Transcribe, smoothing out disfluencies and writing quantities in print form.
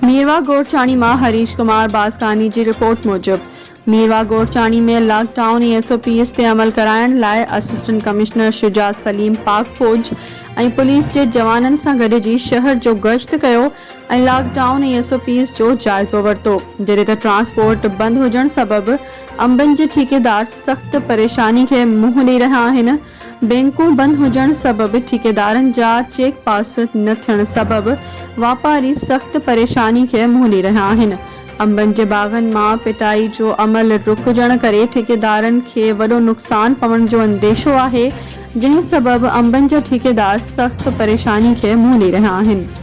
मीरवा गोरचाणी मां हरीश कुमार बासकानी जी रिपोर्ट मूजिब मीरवा गोरचाणी में lockdown SOPs ते अमल कराइण लाइ असिस्टेंट कमिश्नर शुजात सलीम पाक फौज ऐं पुलिस जे जवाननि सां गॾिजी शहर जो गश्त कयो ऐं लॉकडाउन SOPs जो जाइज़ो वरितो। जॾहिं त ट्रांसपोर्ट बंदि हुजण सबबि अंबनि जे ठेकेदार सख़्त परेशानी खे मुंहुं ॾेई रहिया आहिनि। बैंकूं बंदि हुजण सबबि ठेकेदारनि जा चेक पास न थियण सबबि वापारी सख़्त परेशानी खे मुंहुं ॾेई रहिया आहिनि। अंबनि जे बाग़नि मां पिटाई जो अमल रुकजण करे ठेकेदारनि खे वॾो नुक़सान पवण जो अंदेशो आहे, जंहिं सबबि अंबनि जा ठेकेदार सख़्त परेशानी खे मुंहुं ॾेई रहिया आहिनि।